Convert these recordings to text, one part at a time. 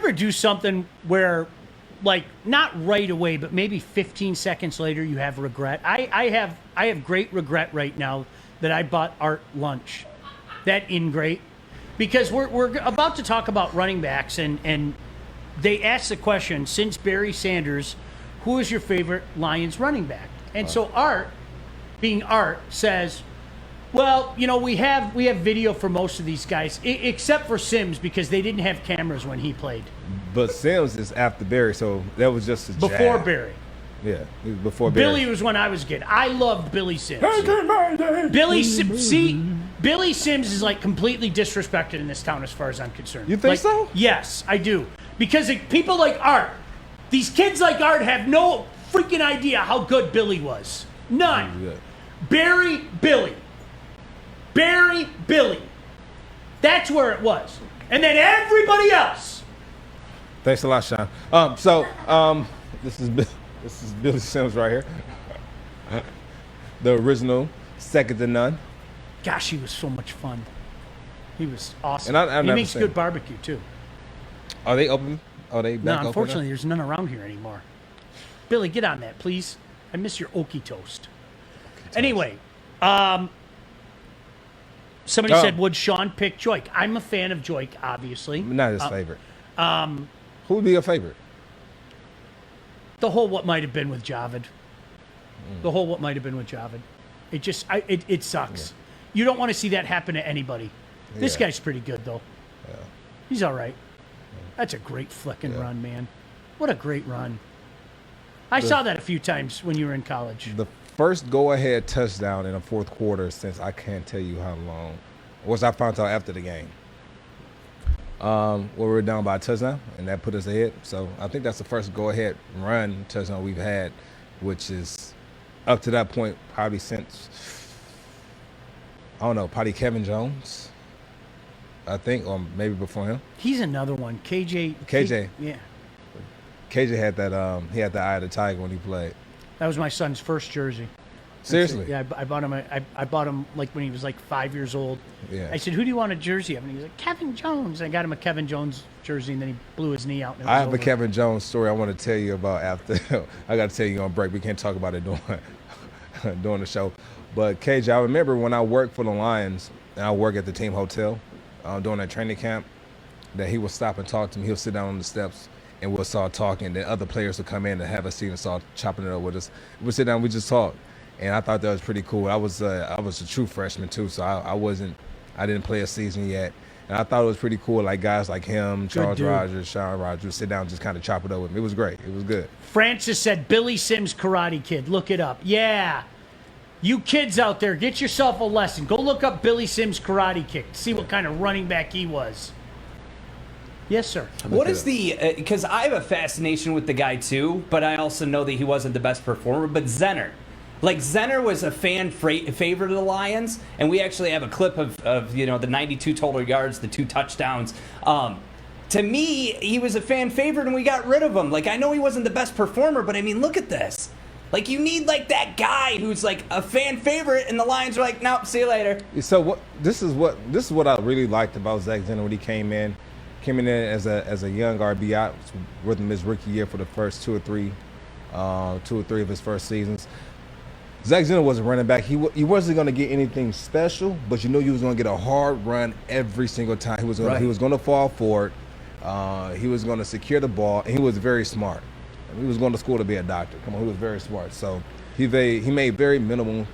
ever do something where, like, not right away, but maybe 15 seconds later you have regret? I have great regret right now that I bought Art lunch. That in great. Because we're about to talk about running backs, and they asked the question, since Barry Sanders, who is your favorite Lions running back? And so Art, being Art, says, well, you know, we have video for most of these guys, except for Sims, because they didn't have cameras when he played. But Sims is after Barry, so that was just a jab. Before Barry. Yeah, it was before Barry. Billy was when I was a kid. I loved Billy Sims. Billy Sims is like completely disrespected in this town as far as I'm concerned. You think so? Yes, I do. Because people like Art, these kids like Art have no freaking idea how good Billy was. None. Yeah. Barry, Billy. That's where it was. And then everybody else. Thanks a lot, Sean. This is Billy Sims right here. The original, second to none. Gosh, he was so much fun. He was awesome. And he makes good barbecue, too. Are they open? Are they back No, unfortunately, open there's none around here anymore. Billy, get on that, please. I miss your Okie toast. Anyway, somebody said, would Sean pick Joique? I'm a fan of Joique, obviously. Not his favorite. Who would be your favorite? The whole what might have been with Javid. It just, it sucks. Yeah. You don't want to see that happen to anybody. This guy's pretty good, though. Yeah. He's all right. That's a great flicking run, man. What a great run. I saw that a few times when you were in college. The first go-ahead touchdown in the fourth quarter since I can't tell you how long was I found out after the game. Where we were down by a touchdown, and that put us ahead. So I think that's the first go-ahead run touchdown we've had, which is up to that point probably since, I don't know, probably Kevin Jones, I think, or maybe before him. He's another one. KJ. Yeah. KJ had that. He had the eye of the tiger when he played. That was my son's first jersey. Seriously? Yeah, I bought him. I bought him like when he was like 5 years old. Yeah. I said, "Who do you want a jersey of?" And he was like, "Kevin Jones." I got him a Kevin Jones jersey, and then he blew his knee out. And I have a Kevin Jones story I want to tell you about after. I got to tell you on break. We can't talk about it during the show. But KJ, I remember when I worked for the Lions and I worked at the team hotel during that training camp, that he would stop and talk to me. He'll sit down on the steps and we'll start talking. Then other players would come in and have a seat and start chopping it up with us. We'd sit down, we just talk. And I thought that was pretty cool. I was a true freshman too, so I didn't play a season yet. And I thought it was pretty cool, like guys like him, Charles Rogers, Sean Rogers, sit down and just kind of chop it up with me. It was great. It was good. Francis said, Billy Sims Karate Kid. Look it up. Yeah. You kids out there, get yourself a lesson. Go look up Billy Sims Karate Kid. See what kind of running back he was. Yes, sir. What is because I have a fascination with the guy too, but I also know that he wasn't the best performer, but Zenner. Like, Zenner was a fan favorite of the Lions, and we actually have a clip of the 92 total yards, the 2 touchdowns. To me, he was a fan favorite, and we got rid of him. Like, I know he wasn't the best performer, but, I mean, look at this. Like, you need, like, that guy who's, like, a fan favorite, and the Lions are like, nope, see you later. So this is what I really liked about Zach Zenner when he came in as a young RB. I was with him his rookie year for the first two or three of his first seasons. Zach Zenner was a running back. He wasn't going to get anything special, but you knew he was going to get a hard run every single time. He was going to fall forward. He was going to secure the ball, and he was very smart. He was going to school to be a doctor. He was very smart. So he made very minimal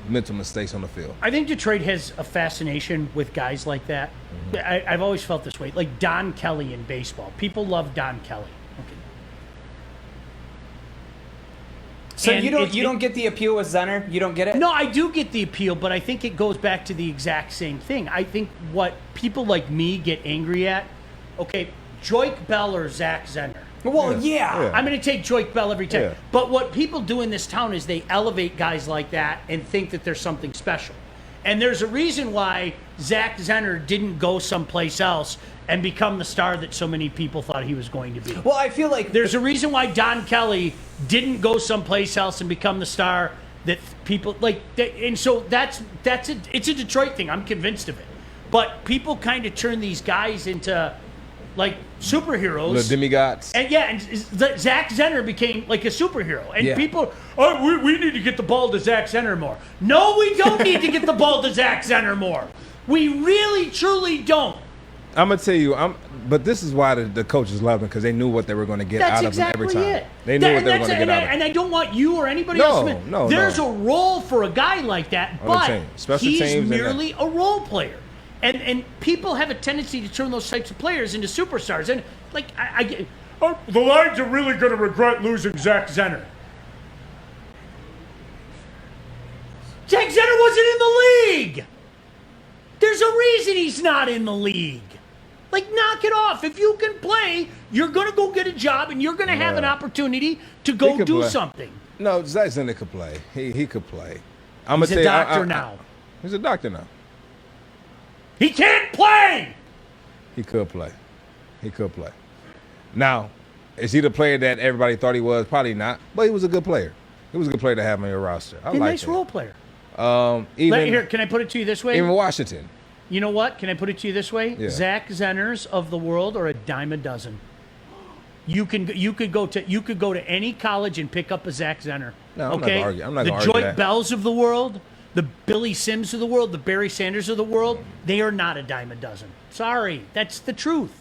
mental mistakes on the field. I think Detroit has a fascination with guys like that. Mm-hmm. I've always felt this way. Like Don Kelly in baseball. People love Don Kelly. Okay. So you don't get the appeal with Zenner? You don't get it? No, I do get the appeal, but I think it goes back to the exact same thing. I think what people like me get angry at, okay, Joique Bell or Zach Zenner. Well, yeah. I'm going to take Joique Bell every time. Yeah. But what people do in this town is they elevate guys like that and think that there's something special. And there's a reason why Zach Zenner didn't go someplace else and become the star that so many people thought he was going to be. Well, I feel like there's a reason why Don Kelly didn't go someplace else and become the star that people like. And so it's a Detroit thing. I'm convinced of it. But people kind of turn these guys into like superheroes. The demigods. And Zach Zenner became like a superhero. And Yeah. people, we need to get the ball to Zach Zenner more. No, we don't need to get the ball to Zach Zenner more. We really, truly don't. I'm gonna tell you, but this is why the coaches love him, because they knew what they were going to get That's out of exactly him every time. it. They knew what they were going to get out of him. And I don't want you or anybody No, else. no, There's no. a role for a guy like that, On the but team. Special he's teams and merely a role player. And people have a tendency to turn those types of players into superstars. And like the Lions are really going to regret losing Zach Zenner. Zach Zenner wasn't in the league. There's a reason he's not in the league. Like, knock it off. If you can play, you're going to go get a job, and you're going to have an opportunity to go do something. No, Zach Zenner could play. He could play. He's a doctor now. He's a doctor now. He can't play! He could play. He could play. Now, is he the player that everybody thought he was? Probably not. But he was a good player. He was a good player to have on your roster. I He's a like nice that. role player. Even Can I put it to you this way? even Washington. You know what? Can I put it to you this way? Yeah. Zach Zenners of the world are a dime a dozen. You could go to any college and pick up a Zach Zenner. No, I'm not okay? gonna argue. I'm not the gonna argue Joique that. Bells of the world, the Billy Sims of the world, the Barry Sanders of the world, they are not a dime a dozen. Sorry, that's the truth.